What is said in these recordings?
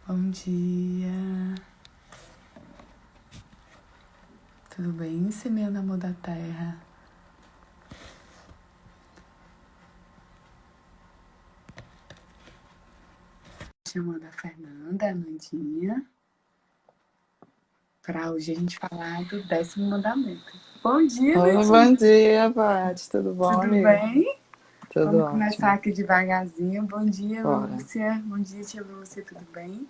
Bom dia. Tudo bem, semeando amor da terra? Chamando a Fernanda, a Nandinha, para hoje a gente falar do 10º mandamento. Bom dia, Oi, Nandinha. bom dia, Paty. Tudo bom, Tudo amiga? bem? Tudo Vamos começar ótimo. aqui devagarzinho. Bom dia, Bora. Lúcia. Bom dia, tia Lúcia. Tudo bem?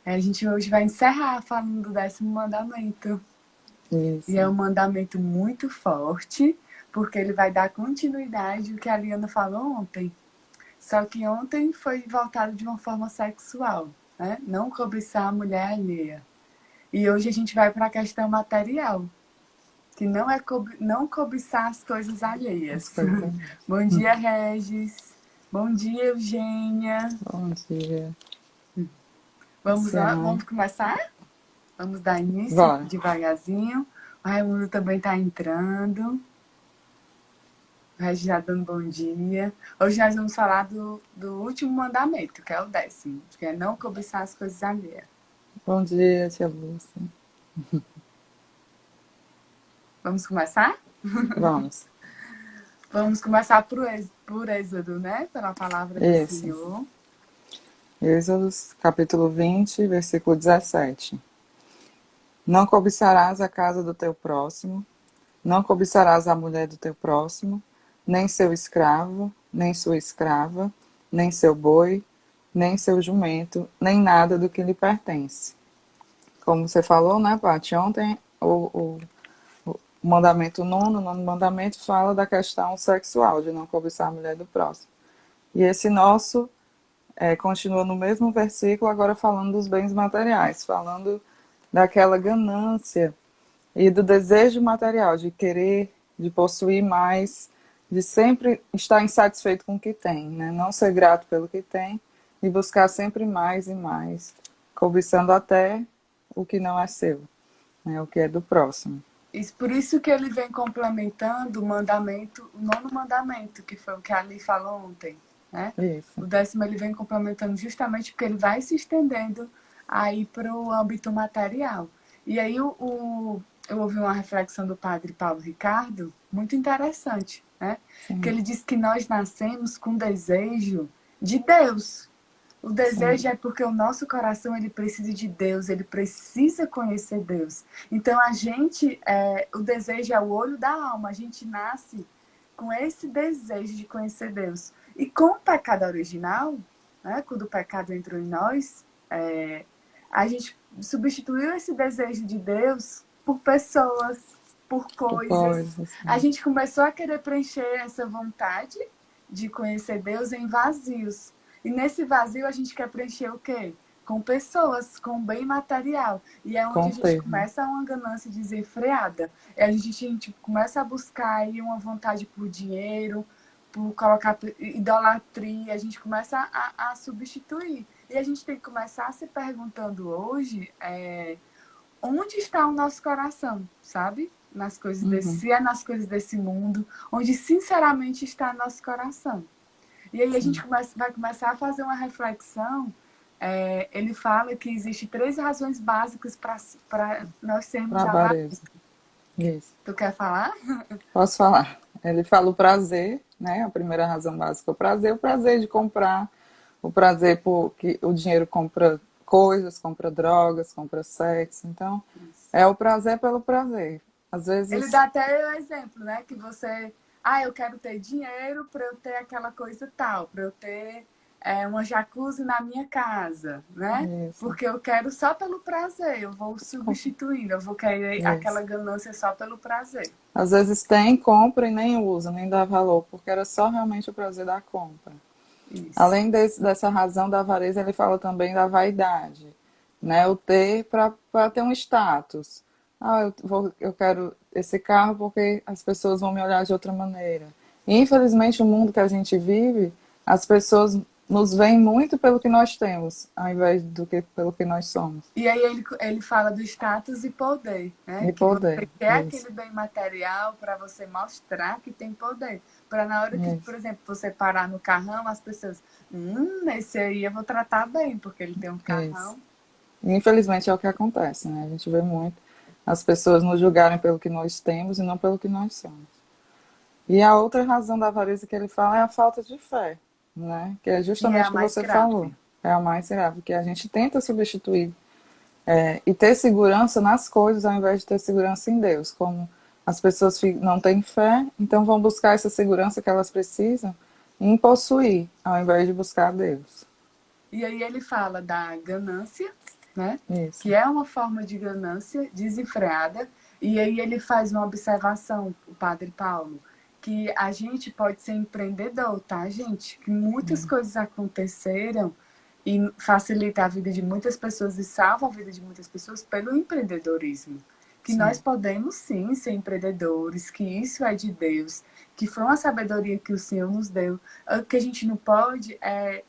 A gente hoje vai encerrar falando do 10º mandamento. E Isso. é um mandamento muito forte, porque ele vai dar continuidade ao que a Liana falou ontem. Só que ontem foi voltado de uma forma sexual, né? Não cobiçar a mulher alheia. E hoje a gente vai para a questão material, que não é não cobiçar as coisas alheias. As coisas. Bom dia, Regis. Bom dia, Eugênia. Bom dia. Vamos lá, Luciano. vamos começar? Vamos dar início Bora. devagarzinho. O Raimundo também está entrando. O Regis já dando bom dia. Hoje nós vamos falar do último mandamento, que é o 10º, que é não cobiçar as coisas alheias. Bom dia, tia Lúcia. Vamos começar? Vamos. Vamos começar por Êxodo, né? Pela palavra do Isso. Senhor. Êxodo, capítulo 20, versículo 17. Não cobiçarás a casa do teu próximo, não cobiçarás a mulher do teu próximo, nem seu escravo, nem sua escrava, nem seu boi, nem seu jumento, nem nada do que lhe pertence. Como você falou, né, Paty? Ontem o mandamento nono mandamento, fala da questão sexual, de não cobiçar a mulher do próximo. E esse nosso continua no mesmo versículo, agora falando dos bens materiais, falando daquela ganância e do desejo material, de querer, de possuir mais, de sempre estar insatisfeito com o que tem, né? Não ser grato pelo que tem e buscar sempre mais e mais, cobiçando até o que não é seu, né? O que é do próximo. Por isso que ele vem complementando o mandamento, o 9º mandamento, que foi o que a Ali falou ontem, né? Isso. O 10º ele vem complementando justamente porque ele vai se estendendo aí para o âmbito material. E aí eu ouvi uma reflexão do padre Paulo Ricardo, muito interessante, né? Sim. Que ele diz que nós nascemos com desejo de Deus. O desejo é porque o nosso coração ele precisa de Deus, ele precisa conhecer Deus. Então a gente, o desejo é o olho da alma, a gente nasce com esse desejo de conhecer Deus. E com o pecado original, né, quando o pecado entrou em nós, a gente substituiu esse desejo de Deus por pessoas, por coisas. A gente começou a querer preencher essa vontade de conhecer Deus em vazios. E nesse vazio a gente quer preencher o quê? Com pessoas, com bem material. E é onde a gente começa uma ganância desenfreada. É a gente começa a buscar aí uma vontade por dinheiro, por colocar idolatria, a gente começa a substituir. E a gente tem que começar se perguntando hoje onde está o nosso coração, sabe? Nas coisas se é nas coisas desse mundo, onde sinceramente está nosso coração. E aí a gente vai começar a fazer uma reflexão. Ele fala que existem 3 razões básicas para nós sermos avarentos. Isso. Tu quer falar? Posso falar. Ele fala o prazer, né? A primeira razão básica é o prazer de comprar, o prazer porque o dinheiro compra coisas, compra drogas, compra sexo. Então, é o prazer pelo prazer. Às vezes... Ele dá até o exemplo, né? Que você... eu quero ter dinheiro para eu ter aquela coisa tal, para eu ter uma jacuzzi na minha casa, né? Isso. Porque eu quero só pelo prazer, eu vou substituindo, eu vou querer aquela ganância só pelo prazer. Às vezes tem, compra e nem usa, nem dá valor, porque era só realmente o prazer da compra. Isso. Além dessa razão da avareza, ele fala também da vaidade, né? O ter para ter um status. Eu quero esse carro porque as pessoas vão me olhar de outra maneira. E, infelizmente, o mundo que a gente vive, as pessoas nos veem muito pelo que nós temos, ao invés do que pelo que nós somos. E aí ele fala do status e poder, né? E que poder. Você quer aquele bem material para você mostrar que tem poder. Para na hora que, por Isso. exemplo, você parar no carrão, as pessoas, esse aí eu vou tratar bem, porque ele tem um Isso. carrão. Infelizmente é o que acontece, né? A gente vê muito as pessoas nos julgarem pelo que nós temos e não pelo que nós somos. E a outra razão da avareza que ele fala é a falta de fé, né? Que é Que é justamente a o que mais você falou. grave. É a mais grave, que a gente tenta substituir e ter segurança nas coisas ao invés de ter segurança em Deus. Como as pessoas não têm fé, então vão buscar essa segurança que elas precisam em possuir, ao invés de buscar Deus. E aí ele fala da ganância, né? Isso. Que é uma forma de ganância desenfreada. E aí ele faz uma observação, o padre Paulo, que a gente pode ser empreendedor, tá, gente? Que muitas coisas aconteceram e facilita a vida de muitas pessoas e salva a vida de muitas pessoas pelo empreendedorismo. Que Sim. nós podemos sim ser empreendedores, que isso é de Deus, que foi uma sabedoria que o Senhor nos deu. O que a gente não pode é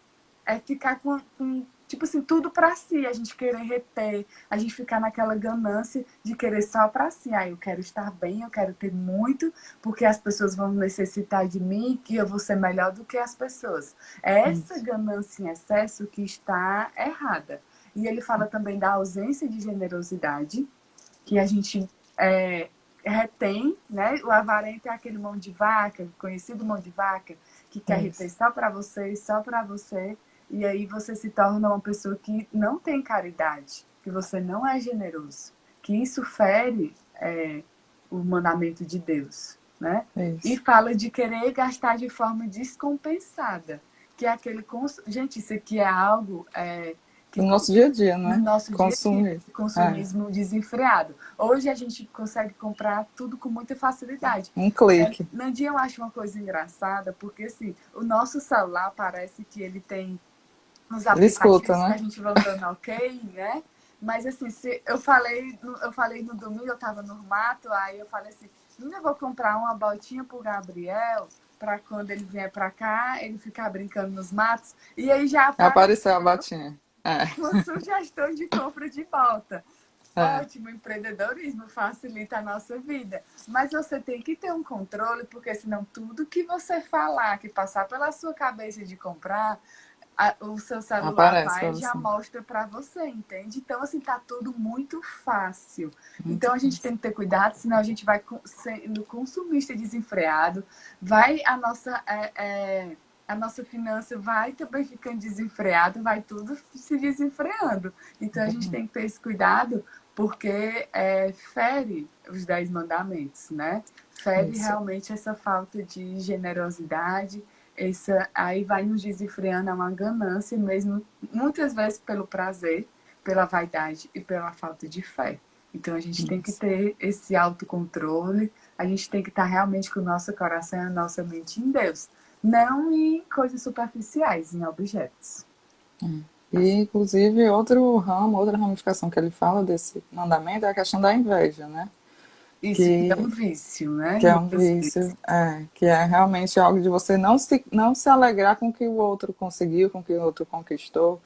ficar com tipo assim, tudo para si, a gente querer reter, a gente ficar naquela ganância de querer só para si. Ah, eu quero estar bem, eu quero ter muito, porque as pessoas vão necessitar de mim, que eu vou ser melhor do que as pessoas. É essa Isso. ganância em excesso que está errada. E ele fala também da ausência de generosidade, que a gente retém, né? O avarento é aquele mão de vaca, conhecido mão de vaca, que quer reter Isso. só para você, e aí você se torna uma pessoa que não tem caridade, que você não é generoso, que isso fere o mandamento de Deus, né? E Isso. fala de querer gastar de forma descompensada, que é aquele... Gente, isso aqui é algo que No nosso dia a dia, no né? nosso dia a dia, Consumir. É. consumismo desenfreado. Hoje a gente consegue comprar tudo com muita facilidade. Um clique. Nandinha, eu acho uma coisa engraçada, porque assim, o nosso celular parece que ele tem uns Ele escuta, aplicativos que a né? gente vai dando ok, né? Mas assim, se eu falei no domingo, eu estava no mato, aí eu falei assim, eu vou comprar uma botinha pro Gabriel, para quando ele vier para cá, ele ficar brincando nos matos. E aí já Apareceu a apareceu batinha. É. uma sugestão de compra de volta. É. Ótimo, empreendedorismo facilita a nossa vida. Mas você tem que ter um controle, porque senão tudo que você falar, que passar pela sua cabeça de comprar, o seu celular Aparece vai pra e já você. mostra para você, entende? Então, assim, tá tudo muito fácil. Muito Então, a gente fácil. tem que ter cuidado, senão a gente vai sendo consumista desenfreado, vai a nossa finança vai também ficando desenfreada, vai tudo se desenfreando. Então, a gente tem que ter esse cuidado, porque fere os 10 mandamentos, né? Fere Isso. realmente essa falta de generosidade, aí vai nos desenfreando a uma ganância mesmo, muitas vezes pelo prazer, pela vaidade e pela falta de fé. Então a gente tem que Isso. ter esse autocontrole, a gente tem que estar realmente com o nosso coração e a nossa mente em Deus, não em coisas superficiais, em objetos. E, inclusive, outra ramificação que ele fala desse mandamento é a questão da inveja, né? Isso que é um Que, vício, né? que é um Muitas vezes. vício, que é realmente algo de você não se alegrar com o que o outro conseguiu, com o que o outro conquistou,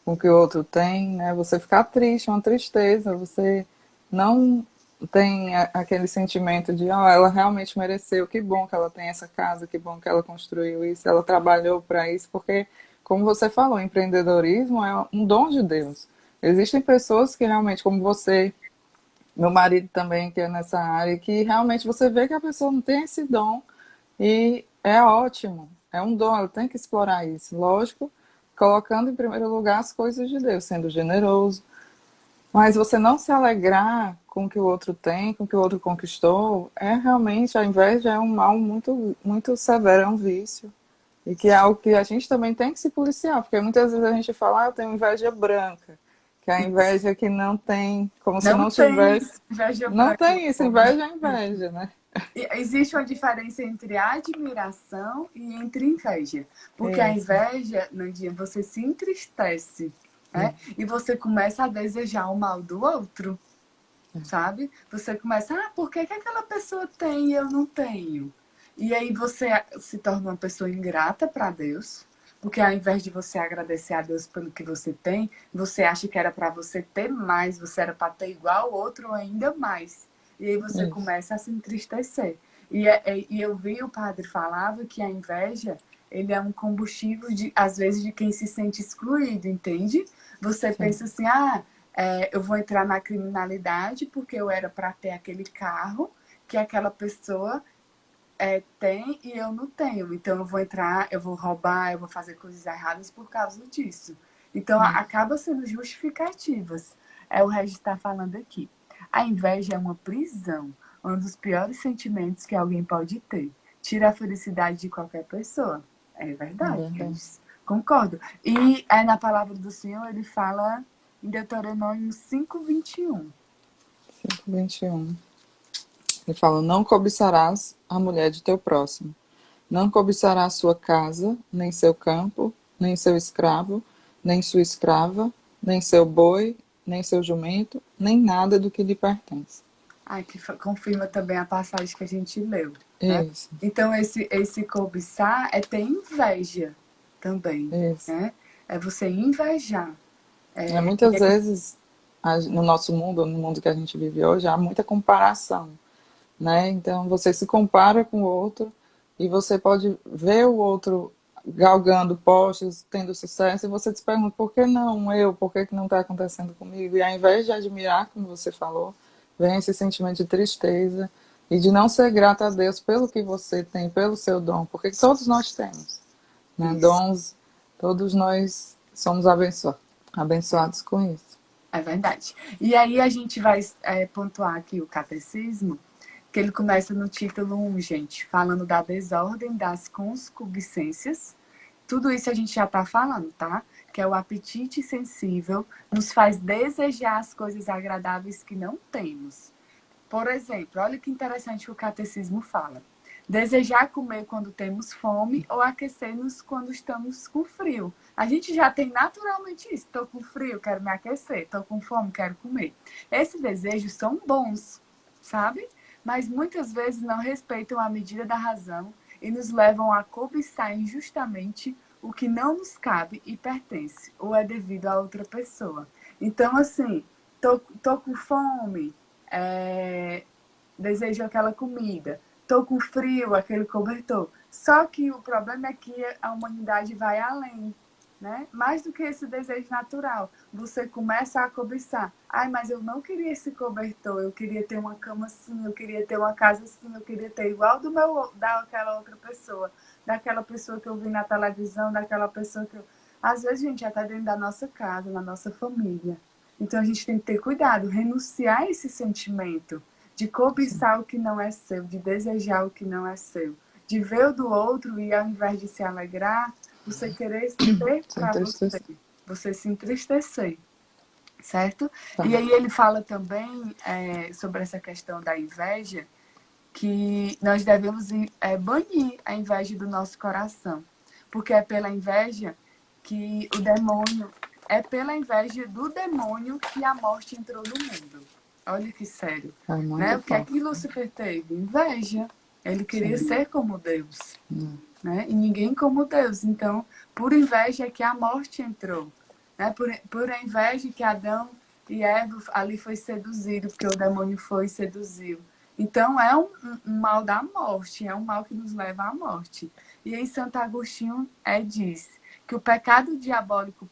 com o que o outro tem, né? Você ficar triste, uma tristeza, você não tem aquele sentimento de, ela realmente mereceu, que bom que ela tem essa casa, que bom que ela construiu isso, ela trabalhou para isso, porque, como você falou, empreendedorismo é um dom de Deus. Existem pessoas que realmente, como você, meu marido também, que é nessa área, que realmente você vê que a pessoa não tem esse dom e é ótimo, é um dom, ela tem que explorar isso. Lógico, colocando em primeiro lugar as coisas de Deus, sendo generoso, mas você não se alegrar com o que o outro tem, com o que o outro conquistou, é realmente, a inveja é um mal muito, muito severo, é um vício. E que é algo que a gente também tem que se policiar, porque muitas vezes a gente fala, eu tenho inveja branca, que é a inveja que não tem, como se Não não tem tivesse. isso, inveja Não branca. tem isso, inveja é inveja, né? Existe uma diferença entre admiração e entre inveja. Porque a Isso. inveja, Nandinha, você se entristece, né? E você começa a desejar o mal do outro, sabe? Você começa, por que aquela pessoa tem e eu não tenho? E aí você se torna uma pessoa ingrata para Deus, porque ao invés de você agradecer a Deus pelo que você tem, você acha que era para você ter mais, você era para ter igual o outro ou ainda mais. E aí você Isso. começa a se entristecer. E eu vi o padre falava que a inveja, ele é um combustível, às vezes, de quem se sente excluído, entende? Você Sim. pensa assim, eu vou entrar na criminalidade porque eu era para ter aquele carro que aquela pessoa tem e eu não tenho. Então eu vou entrar, eu vou roubar, eu vou fazer coisas erradas por causa disso. Então acaba sendo justificativas. O Regis está falando aqui. A inveja é uma prisão, um dos piores sentimentos que alguém pode ter. Tira a felicidade de qualquer pessoa. É É verdade, verdade. Regis. Concordo. E aí na palavra do Senhor ele fala em Deuteronômio 5:21. 5:21. Ele fala: não cobiçarás a mulher de teu próximo. Não cobiçarás sua casa, nem seu campo, nem seu escravo, nem sua escrava, nem seu boi, nem seu jumento, nem nada do que lhe pertence. Que confirma também a passagem que a gente leu, né? Isso, Então, esse cobiçar é ter inveja também, isso. né? É você invejar. Muitas vezes, no nosso mundo, no mundo que a gente vive hoje, há muita comparação, né? Então, você se compara com o outro e você pode ver o outro galgando postos, tendo sucesso, e você se pergunta, por que não eu? Por que que não está acontecendo comigo? E ao invés de admirar, como você falou, vem esse sentimento de tristeza e de não ser grato a Deus pelo que você tem, pelo seu dom, porque todos nós temos, né? Isso, Dons, todos nós somos abençoados com isso. é verdade. E aí a gente vai pontuar aqui o catecismo, que ele começa no título 1, gente, falando da desordem das concupiscências. Tudo isso a gente já está falando, tá? Que é o apetite sensível, nos faz desejar as coisas agradáveis que não temos. Por exemplo, olha que interessante que o catecismo fala. Desejar comer quando temos fome ou aquecer-nos quando estamos com frio. A gente já tem naturalmente isso. Estou com frio, quero me aquecer. Estou com fome, quero comer. Esses desejos são bons, sabe? Mas muitas vezes não respeitam a medida da razão e nos levam a cobiçar injustamente o que não nos cabe e pertence, ou é devido a outra pessoa. Então, assim, tô com fome, desejo aquela comida, tô com frio, aquele cobertor. Só que o problema é que a humanidade vai além, né? Mais do que esse desejo natural. Você começa a cobiçar. Mas eu não queria esse cobertor, eu queria ter uma cama assim, eu queria ter uma casa assim, eu queria ter igual daquela outra pessoa, daquela pessoa que eu vi na televisão, daquela pessoa que eu... Às vezes, gente, já está dentro da nossa casa, na nossa família. Então a gente tem que ter cuidado, renunciar a esse sentimento de cobiçar o que não é seu, de desejar o que não é seu, de ver o do outro e ao invés de se alegrar, você querer ter Sem para você, tristeza. você se entristecer, certo? Tá. E aí ele fala também sobre essa questão da inveja, que nós devemos banir a inveja do nosso coração, porque é pela inveja que o demônio, é pela inveja do demônio que a morte entrou no mundo. Olha que sério, É né? muito O que é que forte. Lúcifer teve? Inveja. Ele queria Sim. ser como Deus, né? E ninguém como Deus. Então, por inveja é que a morte entrou, né? Por inveja que Adão e Eva ali foi seduzido, porque o demônio foi e seduziu. Então, é um mal da morte, é um mal que nos leva à morte. E aí, Santo Agostinho diz que o pecado diabólico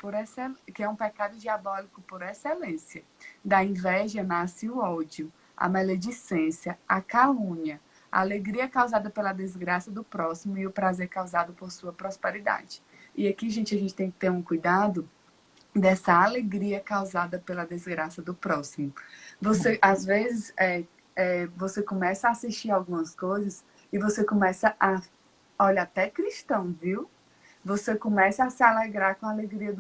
que é um pecado diabólico por excelência. Da inveja nasce o ódio, a maledicência, a calúnia, a alegria causada pela desgraça do próximo e o prazer causado por sua prosperidade. E aqui, gente, a gente tem que ter um cuidado dessa alegria causada pela desgraça do próximo. Você, às vezes, você começa a assistir algumas coisas e você começa a... Olha, até cristão, viu? Você começa a se alegrar com a alegria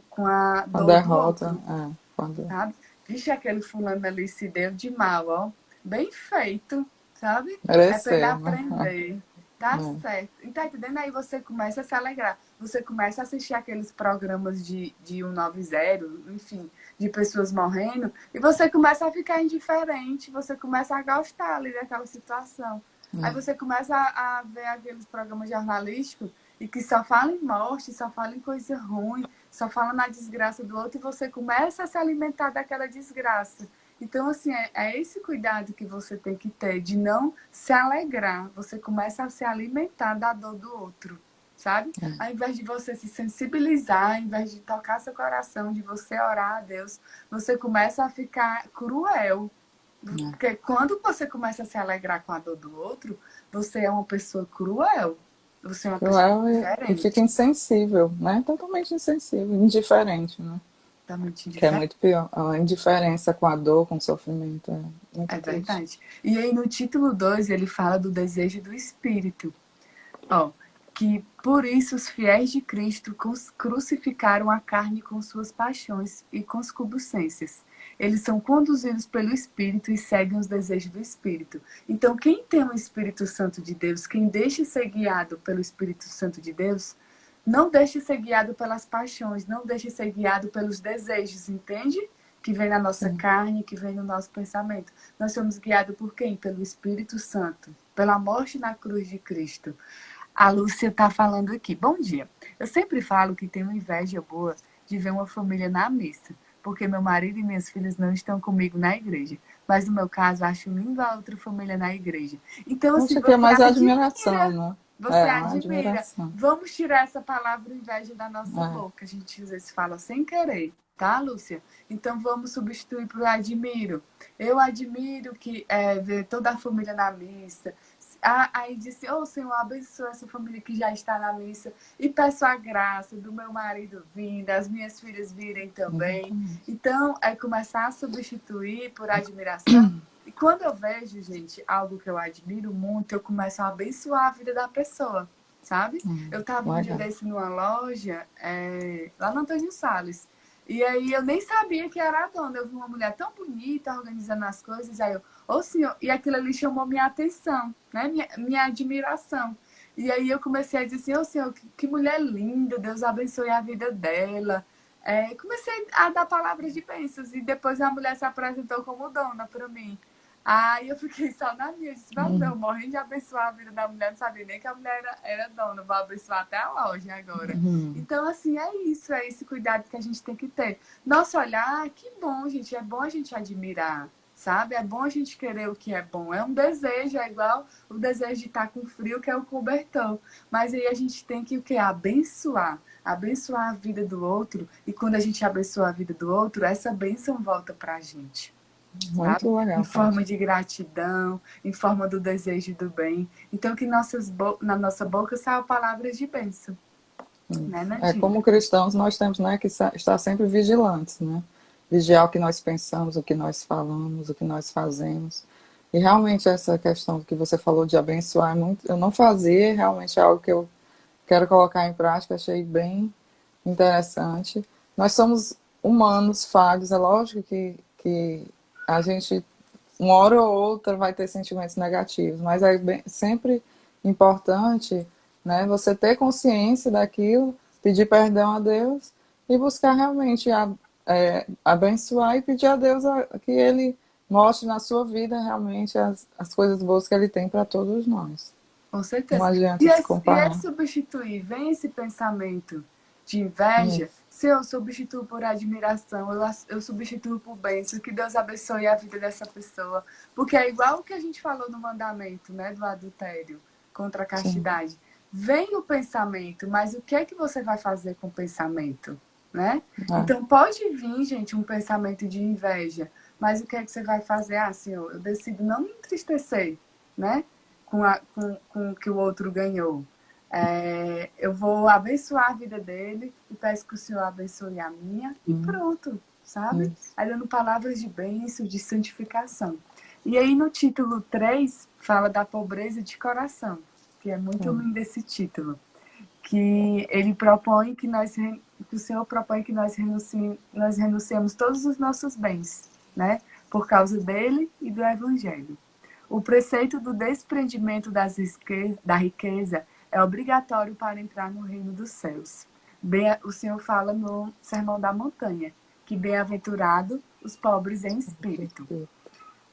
com a A dor do derrota, outro, quando sabe? Vixe, aquele fulano ali se deu de mal, ó. Bem feito, sabe? É para ele mereceu, né? aprender. Tá certo. E tá entendendo? Aí você começa a se alegrar. Você começa a assistir aqueles programas de 190, enfim, de pessoas morrendo, e você começa a ficar indiferente, você começa a gostar ali daquela situação. Aí você começa a ver aqueles programas jornalísticos e que só fala em morte, só fala em coisa ruim, só fala na desgraça do outro, e você começa a se alimentar daquela desgraça. Então, assim, é esse cuidado que você tem que ter, de não se alegrar. Você começa a se alimentar da dor do outro, sabe? Ao invés de você se sensibilizar, ao invés de tocar seu coração, de você orar a Deus, você começa a ficar cruel. Porque quando você começa a se alegrar com a dor do outro, você é uma pessoa cruel. Você é uma pessoa Cruel e fica diferente. insensível, né? Totalmente insensível, indiferente, né? Totalmente Que é indiferente. muito pior. A indiferença com a dor, com o sofrimento, é muito É triste. verdade. E aí no título 2 ele fala do desejo do Espírito. Ó, que por isso os fiéis de Cristo crucificaram a carne com suas paixões e concupiscências. Eles são conduzidos pelo Espírito e seguem os desejos do Espírito. Então, quem tem o Espírito Santo de Deus, quem deixa ser guiado pelo Espírito Santo de Deus, não deixe ser guiado pelas paixões, não deixe ser guiado pelos desejos, entende? Que vem na nossa Sim. carne, que vem no nosso pensamento. Nós somos guiados por quem? Pelo Espírito Santo, pela morte na cruz de Cristo. A Lúcia está falando aqui. Bom dia. Eu sempre falo que tenho inveja boa de ver uma família na missa, porque meu marido e minhas filhas não estão comigo na igreja. Mas no meu caso, acho lindo a outra família na igreja. Então, assim, Acho que é você mais admiração, admira. né? Você É, uma admira. admiração. Vamos tirar essa palavra inveja da nossa É. boca. A gente às vezes fala sem querer, tá, Lúcia? Então vamos substituir por admiro. Eu admiro que ver toda a família na missa. Aí disse, ô Senhor, abençoa essa família que já está na missa. E peço a graça do meu marido vir, das minhas filhas virem também. Exatamente. Então, é começar a substituir por admiração. E quando eu vejo, gente, algo que eu admiro muito, eu começo a abençoar a vida da pessoa, sabe? Eu estava um dia Legal. desse numa loja, lá no Antônio Salles. E aí eu nem sabia que era a dona. Eu vi uma mulher tão bonita organizando as coisas. Aí eu, ô senhor, e aquilo ali chamou minha atenção, né? Minha admiração. E aí eu comecei a dizer assim, ô senhor, que mulher linda, Deus abençoe a vida dela. Comecei a dar palavras de bênçãos. E depois a mulher se apresentou como dona para mim. Aí eu fiquei só na minha. Eu disse, meu, morrendo de abençoar a vida da mulher. Não sabia nem que a mulher era dona. Vou abençoar até a loja agora. Então, assim, é isso. É esse cuidado que a gente tem que ter. Nosso olhar, que bom, gente. É bom a gente admirar, sabe? É bom a gente querer o que é bom. É um desejo, é igual o desejo de estar com frio, que é o cobertor. Mas aí a gente tem que o quê? Abençoar. Abençoar a vida do outro. E quando a gente abençoa a vida do outro, essa bênção volta pra gente. Sabe? Muito Em legal, forma Paty. de gratidão, em forma do desejo do bem. Então, que na nossa boca saiam palavras de bênção, né, É, Nadine? como cristãos, nós temos, né, que estar sempre vigilantes, né? Vigiar o que nós pensamos, o que nós falamos, o que nós fazemos. E realmente essa questão que você falou de abençoar, eu não fazia, realmente é algo que eu quero colocar em prática, achei bem interessante. Nós somos humanos, falhos, é lógico que a gente, uma hora ou outra, vai ter sentimentos negativos, mas é sempre importante, né, você ter consciência daquilo, pedir perdão a Deus e buscar realmente abençoar e pedir a Deus que Ele mostre na sua vida realmente as coisas boas que Ele tem para todos nós. Com Não certeza. adianta se E é comparar. substituir, vem esse pensamento de inveja, Isso. se eu substituo por admiração, eu substituo por bênção, que Deus abençoe a vida dessa pessoa. Porque é igual o que a gente falou no mandamento, né, do adultério contra a Sim. castidade. Vem o pensamento, mas o que é que você vai fazer com o pensamento, né? É. Então pode vir, gente, um pensamento de inveja, mas o que é que você vai fazer? Ah, Senhor, eu decido não me entristecer, né? Com o que o outro ganhou. Eu vou abençoar a vida dele e peço que o Senhor abençoe a minha e pronto, sabe? Isso. Aí dando palavras de bênção, de santificação. E aí no título 3 fala da pobreza de coração, que é muito lindo esse título, que ele propõe que o Senhor propõe que nós renunciemos todos os nossos bens, né? Por causa dele e do Evangelho. O preceito do desprendimento da riqueza é obrigatório para entrar no reino dos céus. O Senhor fala no Sermão da Montanha, que bem-aventurado os pobres em espírito.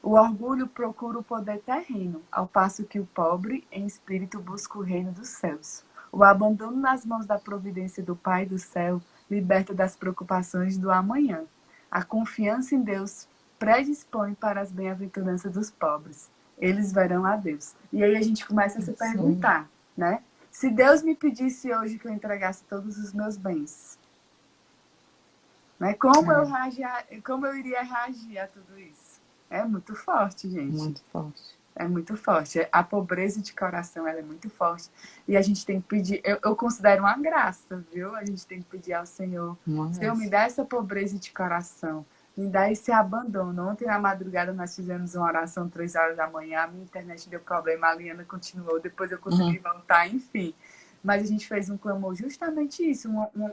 O orgulho procura o poder terreno, ao passo que o pobre em espírito busca o reino dos céus. O abandono nas mãos da providência do Pai do céu liberta das preocupações do amanhã. A confiança em Deus predispõe para as bem-aventuranças dos pobres. Eles verão a Deus. E aí a gente começa a se perguntar, né? Se Deus me pedisse hoje que eu entregasse todos os meus bens, né? Como eu iria reagir a tudo isso? É muito forte, gente. Muito forte. É muito forte. A pobreza de coração, ela é muito forte. E a gente tem que pedir, eu considero uma graça, viu? A gente tem que pedir ao Senhor, Senhor, me dá essa pobreza de coração, me dá esse abandono. Ontem na madrugada nós fizemos uma oração 3 horas da manhã, a minha internet deu problema, a Liana continuou, depois eu consegui voltar, enfim. Mas a gente fez um clamor justamente isso,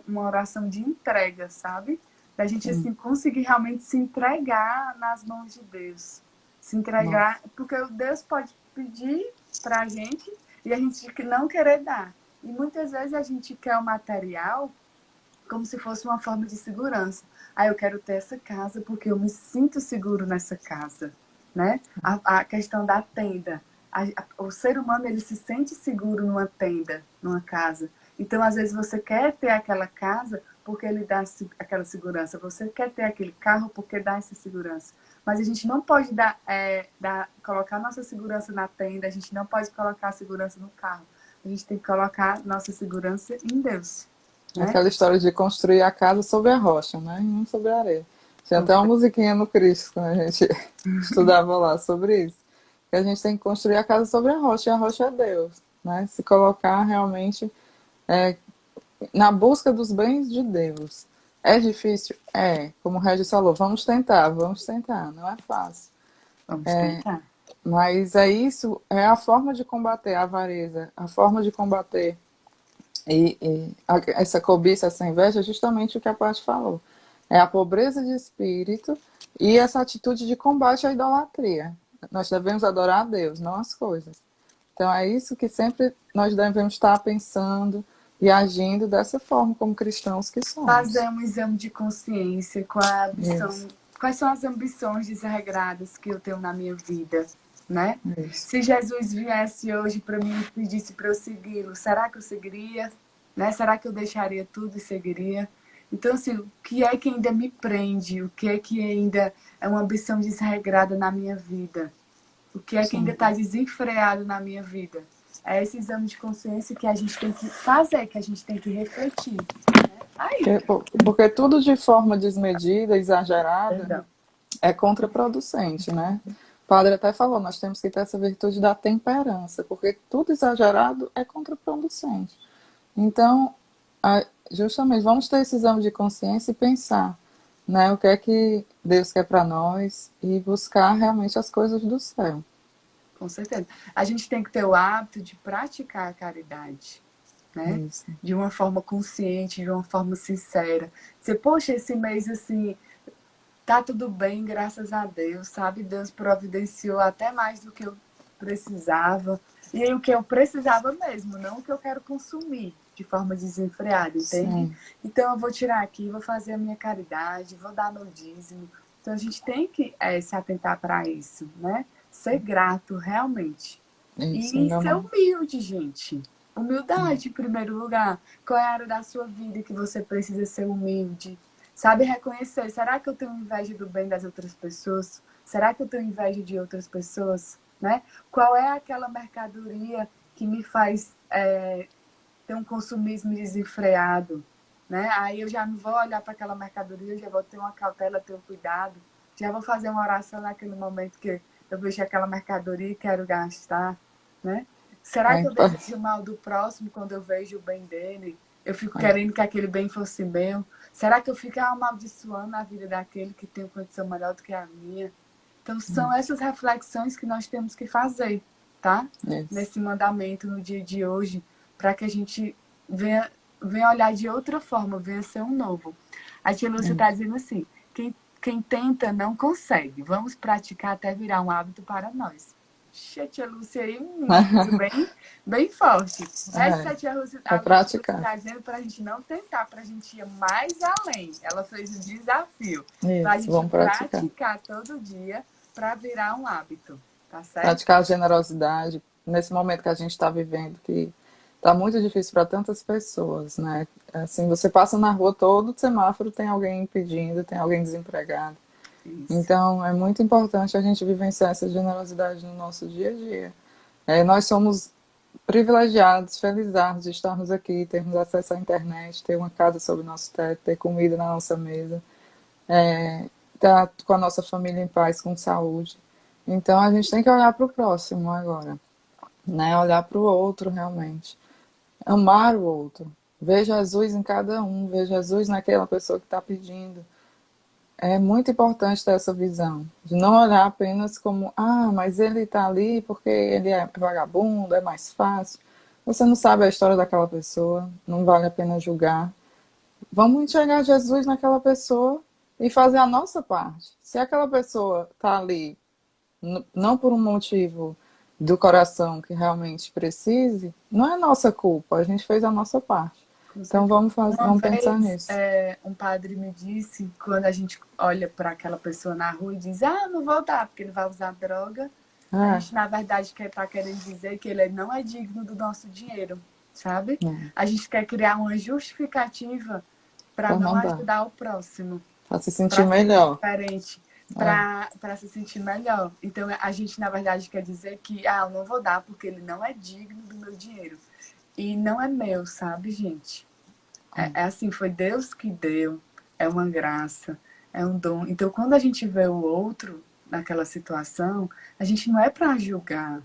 uma oração de entrega, sabe? Da gente assim conseguir realmente se entregar nas mãos de Deus. Se entregar, porque Deus pode pedir pra gente e a gente não querer dar. E muitas vezes a gente quer o material como se fosse uma forma de segurança. Ah, eu quero ter essa casa porque eu me sinto seguro nessa casa, né? A questão da tenda. O ser humano, ele se sente seguro numa tenda, numa casa. Então, às vezes, você quer ter aquela casa porque ele dá aquela segurança. Você quer ter aquele carro porque dá essa segurança. Mas a gente não pode colocar nossa segurança na tenda, a gente não pode colocar a segurança no carro. A gente tem que colocar nossa segurança em Deus. Né? Aquela história de construir a casa sobre a rocha, né? E não sobre a areia. Tinha até uma musiquinha no Cristo, quando a gente estudava lá sobre isso. Que a gente tem que construir a casa sobre a rocha, e a rocha é Deus. Né? Se colocar realmente na busca dos bens de Deus. É difícil? É. Como o Regis falou, vamos tentar. Não é fácil. Vamos tentar. Mas isso, é a forma de combater a avareza, a forma de combater essa cobiça, essa inveja, é justamente o que a Paty falou. É a pobreza de espírito e essa atitude de combate à idolatria. Nós devemos adorar a Deus, não as coisas. Então é isso que sempre nós devemos estar pensando e agindo dessa forma, como cristãos que somos. Fazer um exame de consciência, quais são as ambições desregradas que eu tenho na minha vida, né? Se Jesus viesse hoje para mim e pedisse para eu segui-lo, será que eu seguiria? Né? Será que eu deixaria tudo e seguiria? Então, assim, o que é que ainda me prende? O que é que ainda é uma ambição desregrada na minha vida? O que é que ainda está desenfreado na minha vida? É esse exame de consciência que a gente tem que fazer, que a gente tem que refletir. Né? Porque tudo de forma desmedida, exagerada, é contraproducente, né? O padre até falou, nós temos que ter essa virtude da temperança, porque tudo exagerado é contraproducente. Então, justamente, vamos ter esse exame de consciência e pensar, né, o que é que Deus quer para nós e buscar realmente as coisas do céu. Com certeza. A gente tem que ter o hábito de praticar a caridade, né? Isso. De uma forma consciente, de uma forma sincera. Você, poxa, esse mês assim, tá tudo bem, graças a Deus, sabe? Deus providenciou até mais do que eu precisava. E aí o que eu precisava mesmo, não o que eu quero consumir de forma desenfreada, entende? Sim. Então eu vou tirar aqui, vou fazer a minha caridade, vou dar meu dízimo. Então a gente tem que se atentar para isso, né? Ser grato, realmente. Isso, e ser humilde, gente. Humildade, em primeiro lugar. Qual é a área da sua vida que você precisa ser humilde? Sabe reconhecer, será que eu tenho inveja do bem das outras pessoas? Será que eu tenho inveja de outras pessoas? Né? Qual é aquela mercadoria que me faz ter um consumismo desenfreado? Né? Aí eu já não vou olhar para aquela mercadoria, eu já vou ter uma cautela, ter um cuidado. Já vou fazer uma oração naquele momento que eu vejo aquela mercadoria e quero gastar. Né? Será que eu desejo o mal do próximo quando eu vejo o bem dele? Eu fico querendo que aquele bem fosse meu. Será que eu fico amaldiçoando a vida daquele que tem uma condição melhor do que a minha? Então, são essas reflexões que nós temos que fazer, tá? Nesse mandamento, no dia de hoje, para que a gente venha olhar de outra forma, venha ser um novo. A tia Lúcia está dizendo assim, quem tenta não consegue. Vamos praticar até virar um hábito para nós. Tia Lúcia aí, bem forte. Essa tia Lúcia está dizendo para a gente não tentar, para a gente ir mais além. Ela fez um desafio. Para a gente praticar todo dia para virar um hábito. Tá certo? Praticar a generosidade nesse momento que a gente está vivendo, que está muito difícil para tantas pessoas, né? Assim, você passa na rua, todo semáforo tem alguém pedindo, tem alguém desempregado. Isso. Então, é muito importante a gente vivenciar essa generosidade no nosso dia a dia. Nós somos privilegiados, felizardos de estarmos aqui, termos acesso à internet, ter uma casa sob nosso teto, ter comida na nossa mesa, estar com a nossa família em paz, com saúde. Então, a gente tem que olhar para o próximo agora, né? Olhar para o outro realmente. Amar o outro. Ver Jesus em cada um, ver Jesus naquela pessoa que está pedindo. É muito importante ter essa visão, de não olhar apenas como, mas ele está ali porque ele é vagabundo, é mais fácil. Você não sabe a história daquela pessoa, não vale a pena julgar. Vamos enxergar Jesus naquela pessoa e fazer a nossa parte. Se aquela pessoa está ali, não por um motivo do coração que realmente precise, não é nossa culpa, a gente fez a nossa parte. Com Então certeza. Uma vamos pensar vez, nisso. um padre me disse, quando a gente olha para aquela pessoa na rua e diz, não vou dar, porque ele vai usar droga, a É, gente, na verdade, está querendo dizer que ele não é digno do nosso dinheiro, sabe? é, A gente quer criar uma justificativa para para não não dar, ajudar o próximo, para se sentir para ser melhor. diferente, É, para se sentir melhor. Então, a gente, na verdade, quer dizer que, eu não vou dar porque ele não é digno do meu dinheiro. E não é meu, sabe, gente? É assim, foi Deus que deu, é uma graça, é um dom. Então, quando a gente vê o outro naquela situação, a gente não é para julgar,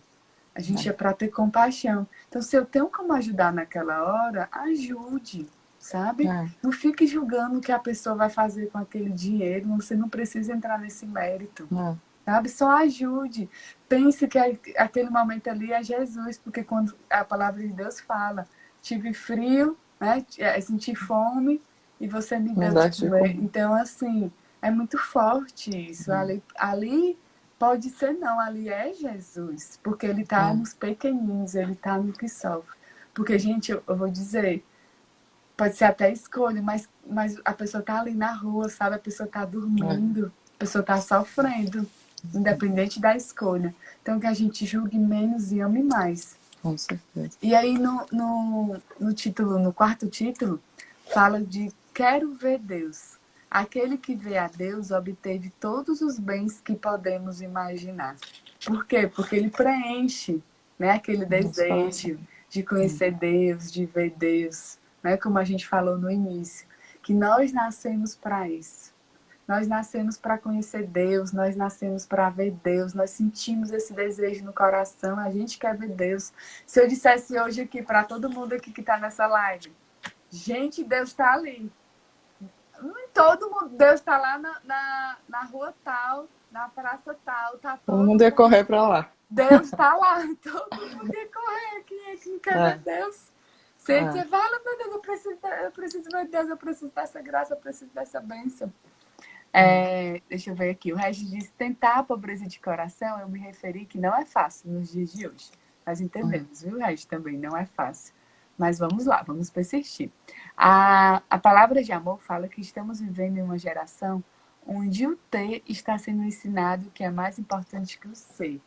a gente é para ter compaixão. Então, se eu tenho como ajudar naquela hora, ajude, sabe? é, Não fique julgando o que a pessoa vai fazer com aquele dinheiro, você não precisa entrar nesse mérito. é, Sabe? Só ajude. Pense que aquele momento ali é Jesus, porque quando a palavra de Deus fala, tive frio, né? Senti fome e você me não deu de deste comer. comer. Então, assim, é muito forte isso. Ali pode ser não, ali é Jesus, porque ele está É, nos pequeninos, ele está no que sofre. Porque, gente, eu vou dizer, pode ser até escolha, mas a pessoa está ali na rua, sabe? A pessoa está é, dormindo, a pessoa está sofrendo, independente da escolha. Então, que a gente julgue menos e ame mais. com certeza. E aí, no título, no quarto título, fala de quero ver Deus. Aquele que vê a Deus obteve todos os bens que podemos imaginar. Por quê? Porque ele preenche, né, aquele Nosso coração. desejo de conhecer Deus, de ver Deus, né, como a gente falou no início, que nós nascemos para isso. Nós nascemos para conhecer Deus, nós nascemos para ver Deus, nós sentimos esse desejo no coração, a gente quer ver Deus. Se eu dissesse hoje aqui para todo mundo aqui que está nessa live, gente, Deus está ali. Todo mundo, Deus está lá na rua tal, na praça tal, tá Todo todo mundo ia mundo. correr para lá. Deus está lá, todo mundo ia correr. Quem é que não quer ver É, Deus? Você é, fala, meu Deus, eu preciso ver Deus, eu preciso dessa graça, eu preciso dessa bênção. Deixa eu ver aqui. O Regis diz: tentar a pobreza de coração, eu me referi que não é fácil nos dias de hoje. Nós entendemos, viu, Regis? Também não é fácil. Mas vamos lá, vamos persistir. A palavra de amor fala que estamos vivendo em uma geração onde o ter está sendo ensinado que é mais importante que o ser.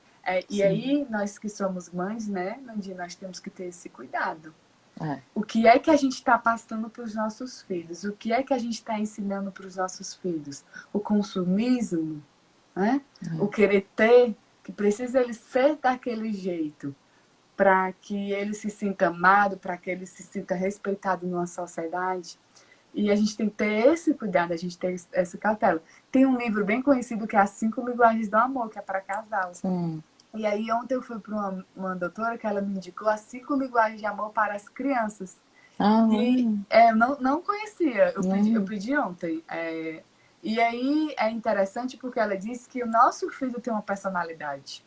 E sim. aí, nós que somos mães, né, Nandi, nós temos que ter esse cuidado. É, O que é que a gente está passando para os nossos filhos? O que é que a gente está ensinando para os nossos filhos? O consumismo, né? O querer ter, que precisa ele ser daquele jeito, para que ele se sinta amado, para que ele se sinta respeitado numa sociedade. E a gente tem que ter esse cuidado, a gente tem essa cautela. Tem um livro bem conhecido que é As 5 Linguagens do Amor, que é para casal. sim. E aí ontem eu fui para uma doutora que ela me indicou as 5 linguagens de amor para as crianças. E não conhecia, eu nem, pedi ontem. E aí é interessante porque ela disse que o nosso filho tem uma personalidade.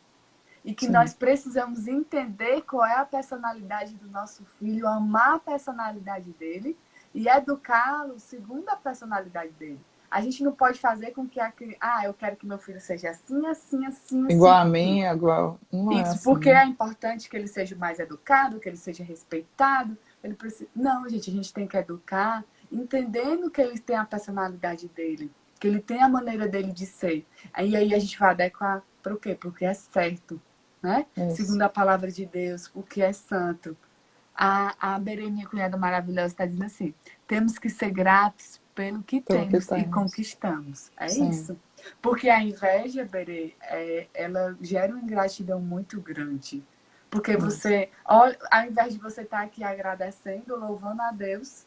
E que sim. nós precisamos entender qual é a personalidade do nosso filho, amar a personalidade dele e educá-lo segundo a personalidade dele. A gente não pode fazer com que eu quero que meu filho seja assim, assim, assim, Igual assim, a assim. mim, igual. Não é Isso assim, porque né? é importante que ele seja mais educado, que ele seja respeitado. Ele precisa... Não, gente, a gente tem que educar, entendendo que ele tem a personalidade dele, que ele tem a maneira dele de ser. Aí a gente vai adequar para o quê? Para o que é certo, né? Isso. Segundo a palavra de Deus, o que é santo. A Berê, minha cunhada maravilhosa, está dizendo assim: temos que ser gratos pelo que Pelo que temos e temos. conquistamos. É Sim. isso. Porque a inveja, Berê, ela gera uma ingratidão muito grande. Porque você, olha, ao invés de você estar aqui agradecendo, louvando a Deus,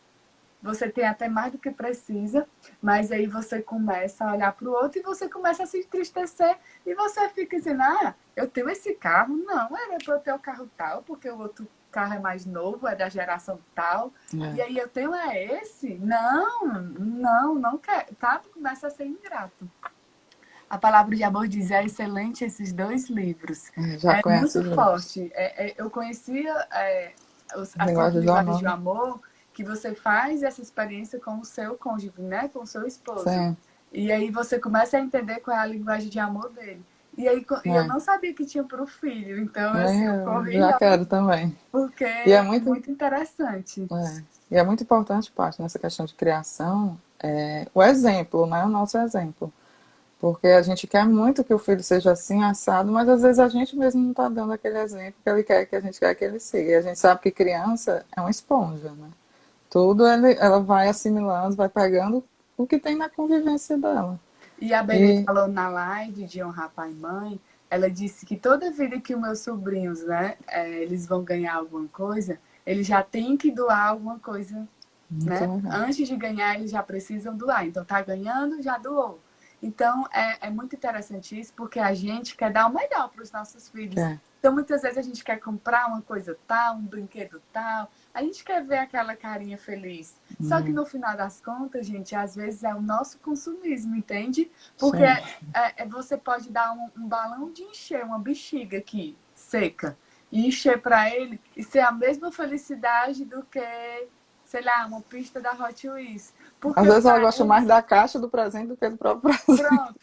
você tem até mais do que precisa, mas aí você começa a olhar para o outro e você começa a se entristecer e você fica dizendo, ah, eu tenho esse carro, não, era para eu ter o carro tal, porque o outro carro é mais novo, é da geração tal, e aí eu tenho esse? Não quero, tá? Começa a ser ingrato. A Palavra de Amor diz, é excelente esses 2 livros. Já É conhece muito os livros. forte. Eu conhecia as 7 Linguagem do linguagens amor, de né? amor, que você faz essa experiência com o seu cônjuge, né? Com o seu esposo. Sim, E aí você começa a entender qual é a linguagem de amor dele. E aí eu é. não sabia que tinha para o filho. Então, Nem assim, eu eu corri já logo, quero também. porque E é é muito, muito interessante. e é muito importante, parte nessa questão de criação, o exemplo, né? O nosso exemplo. Porque a gente quer muito que o filho seja assim, assado, mas às vezes a gente mesmo não está dando aquele exemplo que ele quer, que a gente quer que ele siga. E a gente sabe que criança é uma esponja, né? Tudo ela vai assimilando, vai pegando o que tem na convivência dela. E a Berê E, falou na live de honrar pai e mãe, ela disse que toda vida que os meus sobrinhos, né, eles vão ganhar alguma coisa, eles já têm que doar alguma coisa, muito né? legal. Antes de ganhar, eles já precisam doar. Então, tá ganhando, já doou. Então, é muito interessante isso, porque a gente quer dar o melhor para os nossos filhos. É. Então, muitas vezes a gente quer comprar uma coisa tal, um brinquedo tal, a gente quer ver aquela carinha feliz. Só que no final das contas, gente, às vezes é o nosso consumismo, entende? Porque Sim. você pode dar um balão de encher, uma bexiga aqui, seca, e encher para ele e ser a mesma felicidade do que, sei lá, uma pista da Hot Wheels. Às Porque vezes ela para gosta mais eles, da caixa do presente do que do próprio presente. pronto,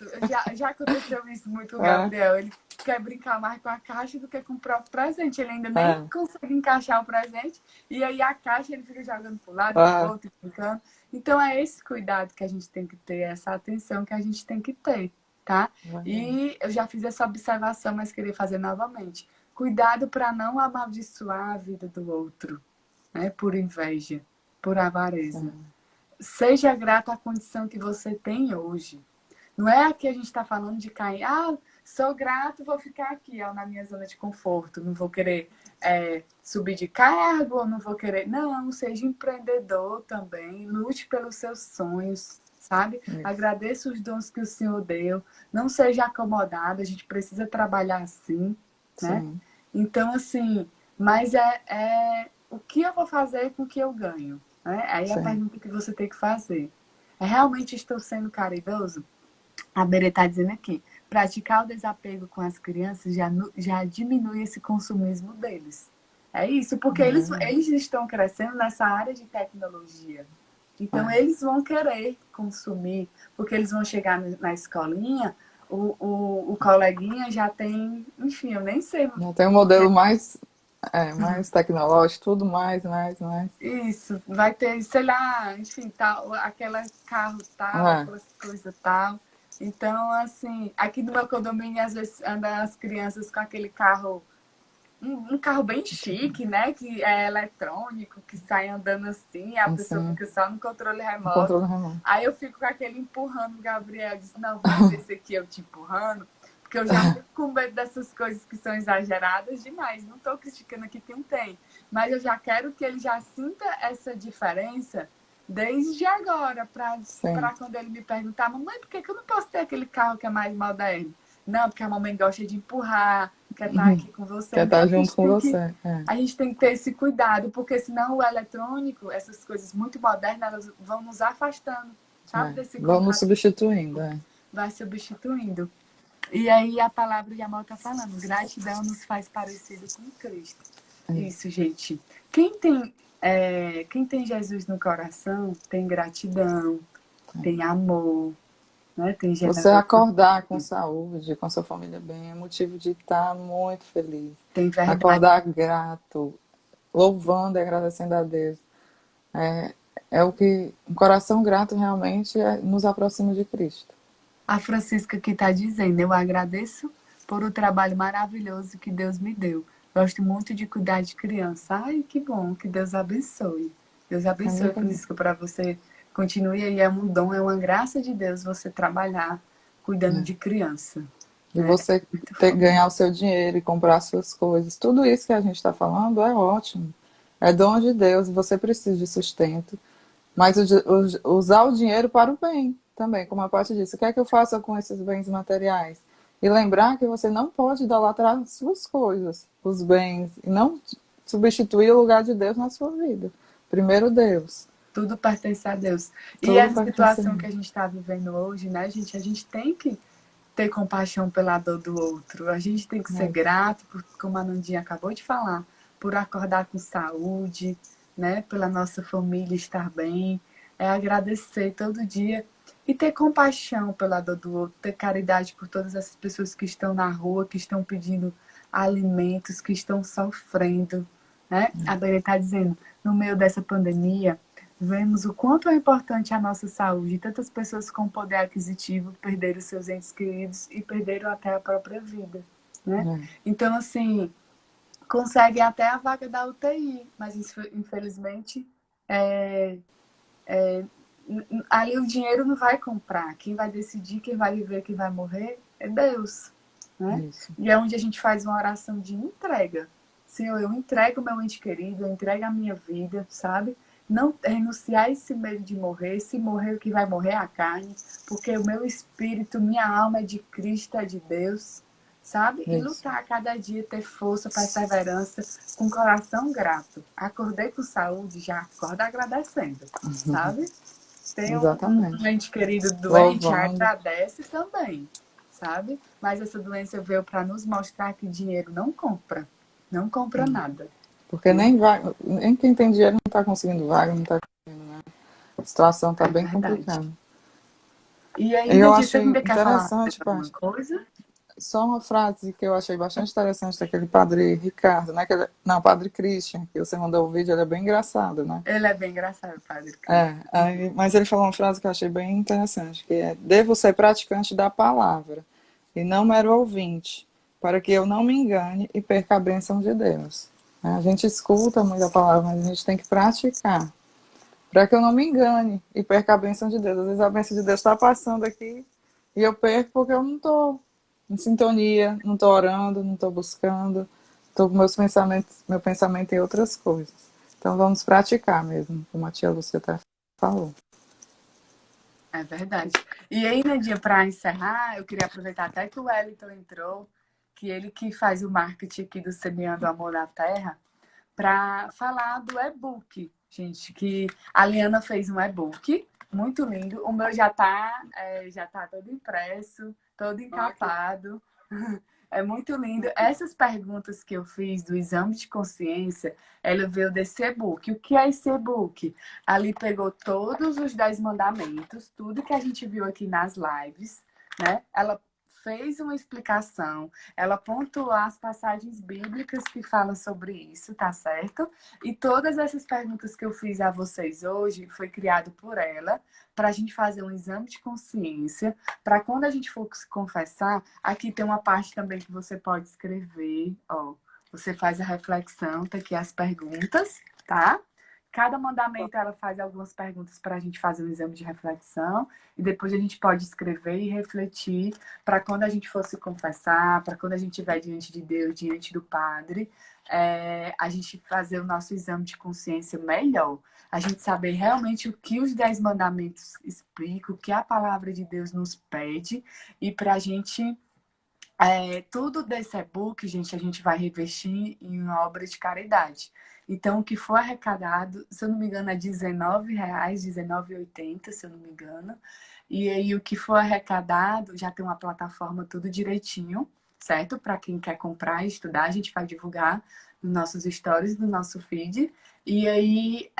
já aconteceu isso muito com o É, Gabriel. Ele quer brincar mais com a caixa do que com o próprio presente. Ele ainda nem é, consegue encaixar o presente. E aí a caixa ele fica jogando para um lado, para o é, outro, brincando. Então é esse cuidado que a gente tem que ter, essa atenção que a gente tem que ter, tá? verdade. E eu já fiz essa observação, mas queria fazer novamente. Cuidado para não amaldiçoar a vida do outro, né? Por inveja, por avareza. Sim, Seja grato à condição que você tem hoje. Não é aqui a gente está falando de cair, ah, sou grato, vou ficar aqui, ó, na minha zona de conforto, não vou querer subir de cargo, ou não vou querer. Não, seja empreendedor também, lute pelos seus sonhos, sabe? isso. Agradeça os dons que o Senhor deu, não seja acomodado, a gente precisa trabalhar assim, né? Sim, Então, assim, mas o que eu vou fazer com o que eu ganho? Né? Aí é a sim. pergunta que você tem que fazer. Realmente estou sendo caridoso? A Bere está dizendo aqui, praticar o desapego com as crianças já diminui esse consumismo deles. É isso, porque eles estão crescendo nessa área de tecnologia. Então, É. eles vão querer consumir, porque eles vão chegar na escolinha, o coleguinha já tem, enfim, eu nem sei. Já tem um modelo mais tecnológico, tudo mais. Isso, vai ter, sei lá, enfim, tal, aquela carro tal, É, aquelas coisas tal. Então, assim, aqui no meu condomínio, às vezes, andam as crianças com aquele carro, um carro bem chique, né? Que é eletrônico, que sai andando assim, a pessoa assim, fica só no controle o remoto. controle remoto. Aí eu fico com aquele empurrando o Gabriel. Eu disse, não, vamos ver esse aqui eu te empurrando. Porque eu já fico com medo dessas coisas que são exageradas demais. Não estou criticando aqui quem tem. Mas eu já quero que ele já sinta essa diferença desde agora. Sim. Para quando ele me perguntar, mamãe, por que eu não posso ter aquele carro que é mais moderno? Não, porque a mamãe gosta de empurrar, quer estar aqui com você. Quer Então estar junto com você. É, a gente tem que ter esse cuidado, porque senão o eletrônico, essas coisas muito modernas, elas vão nos afastando, sabe, desse vão nos contato, substituindo. É. vai substituindo. E aí a palavra de amor está falando, gratidão nos faz parecido com Cristo. Isso, gente. Quem tem Jesus no coração tem gratidão, tem amor, né? Tem Você generosidade, acordar com saúde, com sua família bem, é motivo de estar muito feliz. tem verdade. Acordar grato, louvando e agradecendo a Deus. É, é o que um coração grato realmente nos aproxima de Cristo. A Francisca que está dizendo, eu agradeço por o trabalho maravilhoso que Deus me deu. Gosto muito de cuidar de criança. Ai, que bom, que Deus abençoe. Deus Amém abençoe, também. Francisca, para você continue aí. É um dom, é uma graça de Deus você trabalhar, cuidando de criança. E Né? você ganhar o seu dinheiro e comprar suas coisas. Tudo isso que a gente está falando é ótimo. É dom de Deus, você precisa de sustento. Mas usar o dinheiro para o bem também, como a parte disse. O que é que eu faço com esses bens materiais? E lembrar que você não pode idolatrar as suas coisas, os bens, e não substituir o lugar de Deus na sua vida. Primeiro Deus. Tudo pertence a Deus. E Tudo essa pertence a situação mim. que a gente está vivendo hoje, né, gente? A gente tem que ter compaixão pela dor do outro. A gente tem que ser grato, por, como a Nandinha acabou de falar, por acordar com saúde, né? Pela nossa família estar bem. É agradecer todo dia e ter compaixão pela dor do outro, ter caridade por todas essas pessoas que estão na rua, que estão pedindo alimentos, que estão sofrendo, né? A Bela está dizendo, no meio dessa pandemia, vemos o quanto é importante a nossa saúde. Tantas pessoas com poder aquisitivo perderam seus entes queridos e perderam até a própria vida, né? Então, assim, conseguem até a vaga da UTI, mas infelizmente ali o dinheiro não vai comprar. Quem vai decidir, quem vai viver, quem vai morrer é Deus, né? Isso. E é onde a gente faz uma oração de entrega. Senhor, eu entrego o meu ente querido, eu entrego a minha vida, sabe? Não renunciar a esse medo de morrer. Se morrer, o que vai morrer é a carne, porque o meu espírito, minha alma é de Cristo, é de Deus, sabe? E Isso. lutar a cada dia, ter força, perseverança, com coração grato. Acordei com saúde, já acorda agradecendo, sabe? Tem Exatamente. um ente querido doente, Louvando. agradece também, sabe? Mas essa doença veio para nos mostrar que dinheiro não compra. Não compra nada. Porque nem quem tem dinheiro não está conseguindo vaga, não está conseguindo, né? A situação está bem complicada. E Eu ainda disse, você achei ainda quer falar interessante, alguma Paty, coisa? só uma frase que eu achei bastante interessante daquele padre Ricardo, né? Não, padre Christian, que você mandou o vídeo, ele é bem engraçado, né? Ele é bem engraçado, padre Cristo. Mas ele falou uma frase que eu achei bem interessante, que é: devo ser praticante da palavra e não mero ouvinte, para que eu não me engane e perca a bênção de Deus. A gente escuta muito a palavra, mas a gente tem que praticar, para que eu não me engane e perca a bênção de Deus. Às vezes a bênção de Deus está passando aqui e eu perco porque eu não estou em sintonia, não estou orando, não estou buscando, estou com meu pensamento em outras coisas. Então vamos praticar mesmo, como a tia Lúcia até falou. É verdade. E aí, Nandinha, para encerrar, eu queria aproveitar até que o Wellington entrou, que ele que faz o marketing aqui do Semeando Amor na Terra, para falar do e-book, gente, que a Liana fez um e-book muito lindo. O meu já tá todo impresso, todo encapado. É muito lindo. Essas perguntas que eu fiz do exame de consciência, ela veio desse e-book. O que é esse e-book? Ali pegou todos os 10 mandamentos, tudo que a gente viu aqui nas lives, né? Ela fez uma explicação, ela pontuou as passagens bíblicas que falam sobre isso, tá certo? E todas essas perguntas que eu fiz a vocês hoje foi criado por ela para a gente fazer um exame de consciência, para quando a gente for se confessar, aqui tem uma parte também que você pode escrever, ó, você faz a reflexão, tá aqui as perguntas, tá? Cada mandamento ela faz algumas perguntas para a gente fazer um exame de reflexão e depois a gente pode escrever e refletir para quando a gente for se confessar, para quando a gente estiver diante de Deus, diante do Padre, a gente fazer o nosso exame de consciência melhor. A gente saber realmente o que os 10 mandamentos explicam, o que a palavra de Deus nos pede e para a gente... tudo desse e-book, gente, a gente vai revestir em uma obra de caridade. Então, o que for arrecadado, se eu não me engano, é R$19, R$19,80, se eu não me engano. E aí, o que for arrecadado, já tem uma plataforma tudo direitinho, certo? Para quem quer comprar e estudar, a gente vai divulgar nos nossos stories, no nosso feed. E aí,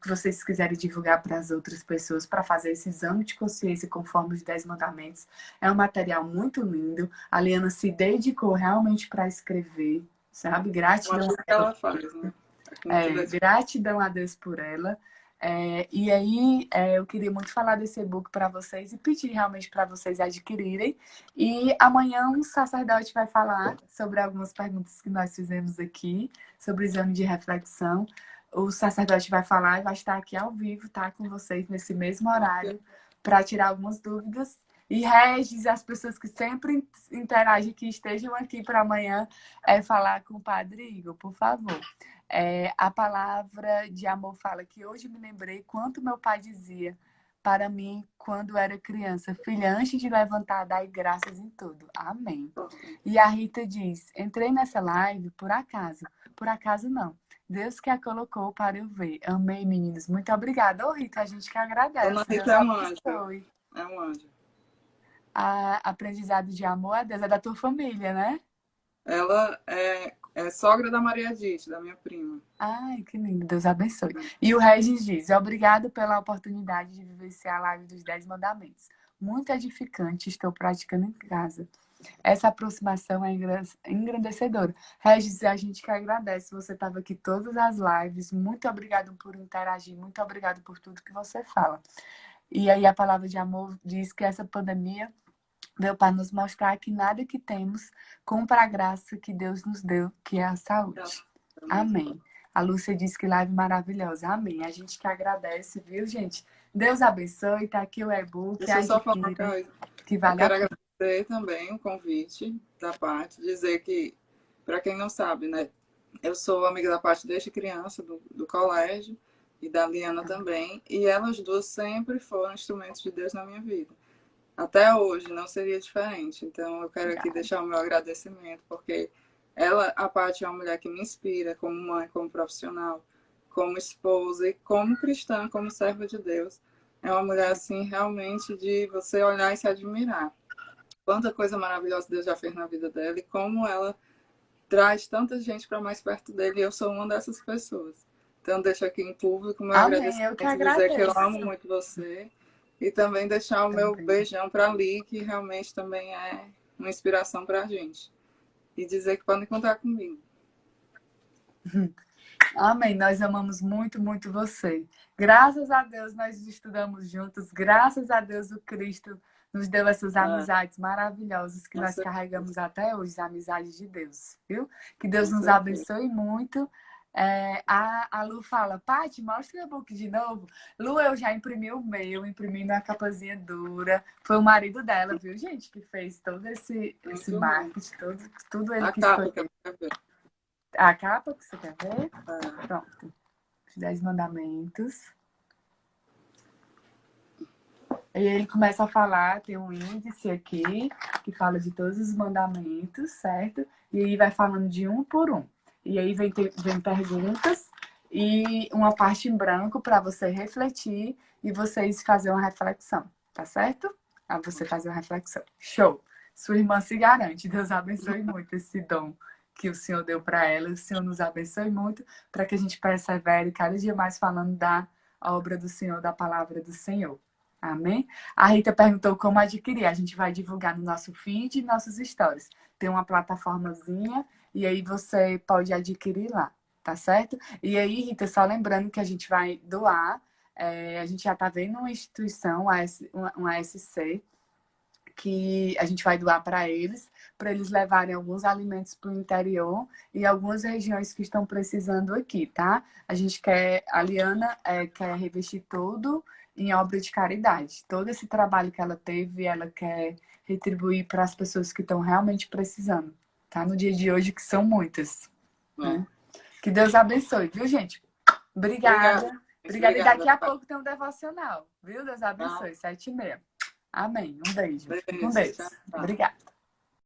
que vocês quiserem divulgar para as outras pessoas, para fazer esse exame de consciência conforme os 10 mandamentos, é um material muito lindo. A Liana se dedicou realmente para escrever, sabe? Gratidão. Tudo que ela faz, né? Gratidão a Deus por ela. E aí, eu queria muito falar desse e-book para vocês e pedir realmente para vocês adquirirem. E amanhã um sacerdote vai falar sobre algumas perguntas que nós fizemos aqui, sobre o exame de reflexão. O sacerdote vai falar e vai estar aqui ao vivo, tá? Com vocês nesse mesmo horário, para tirar algumas dúvidas. E Regis, as pessoas que sempre interagem, que estejam aqui para amanhã, falar com o Padre Igor, por favor. A palavra de amor fala que hoje me lembrei quanto meu pai dizia para mim quando era criança: filha, antes de levantar, dai graças em tudo. Amém. E a Rita diz: entrei nessa live por acaso. Por acaso não. Deus que a colocou para eu ver. Amei, meninos. Muito obrigada. Ô, Rita, a gente que agradece. Dona Deus Rita é um anjo. abençoe. É um anjo. A aprendizado de amor a Deus é da tua família, né? Ela é sogra da Maria Dite, da minha prima. Ai, que lindo. Deus abençoe. E o Regis diz: obrigado pela oportunidade de vivenciar a live dos 10 mandamentos. Muito edificante. Estou praticando em casa. Essa aproximação é engrandecedora. Regis, a gente que agradece. Você estava aqui todas as lives. Muito obrigado por interagir. Muito obrigado por tudo que você fala. E aí a palavra de amor diz que essa pandemia veio para nos mostrar que nada que temos compra a graça que Deus nos deu, que é a saúde. Amém. A Lúcia diz que live maravilhosa. Amém. A gente que agradece, viu, gente? Deus abençoe. Tá aqui o e-book. Deixa eu só falar uma coisa. Que vale eu quero agradecer também o convite da parte, dizer que, para quem não sabe, né, eu sou amiga da parte desde criança, do colégio, e da Liana também, e elas duas sempre foram instrumentos de Deus na minha vida. Até hoje não seria diferente. Então eu quero aqui deixar o meu agradecimento, porque ela, a Paty, é uma mulher que me inspira como mãe, como profissional, como esposa e como cristã, como serva de Deus. É uma mulher assim realmente de você olhar e se admirar. Quanta coisa maravilhosa Deus já fez na vida dela e como ela traz tanta gente para mais perto dele. E eu sou uma dessas pessoas. Então deixo aqui em público o meu agradecimento, eu que dizer que eu amo muito você. E também deixar o meu beijão para a Li, que realmente também é uma inspiração para a gente. E dizer que podem contar comigo. Amém. Nós amamos muito, muito você. Graças a Deus nós estudamos juntos. Graças a Deus o Cristo nos deu essas amizades maravilhosas que nós carregamos até hoje, as amizades de Deus, viu? Que Deus nos abençoe muito. A Lu fala: Paty, mostra o e-book de novo. Lu, eu já imprimi o meu, imprimi na capazinha dura. Foi o marido dela, viu, gente, que fez todo esse marketing, tudo ele que escolheu. A capa que você quer ver? Pronto. Os 10 mandamentos. E ele começa a falar, tem um índice aqui, que fala de todos os mandamentos, certo? E aí vai falando de um por um. E aí vem perguntas e uma parte em branco para você refletir e vocês fazer uma reflexão, tá certo? Para você fazer uma reflexão. Show! Sua irmã se garante. Deus abençoe muito esse dom que o Senhor deu para ela. O Senhor nos abençoe muito para que a gente persevere cada dia mais falando da obra do Senhor, da palavra do Senhor. Amém? A Rita perguntou como adquirir. A gente vai divulgar no nosso feed e nossos stories. Tem uma plataformazinha e aí você pode adquirir lá, tá certo? E aí, Rita, só lembrando que a gente vai doar. A gente já está vendo uma instituição, uma ASC, que a gente vai doar para eles levarem alguns alimentos para o interior e algumas regiões que estão precisando aqui, tá? A Liana quer revestir tudo em obra de caridade. Todo esse trabalho que ela teve, ela quer retribuir para as pessoas que estão realmente precisando, tá? No dia de hoje, que são muitas. Né? Que Deus abençoe, viu, gente? Obrigada. Obrigada. E daqui a pouco tem um devocional, viu? Deus abençoe, 7h30. Amém. Um beijo. Com Deus. Obrigada.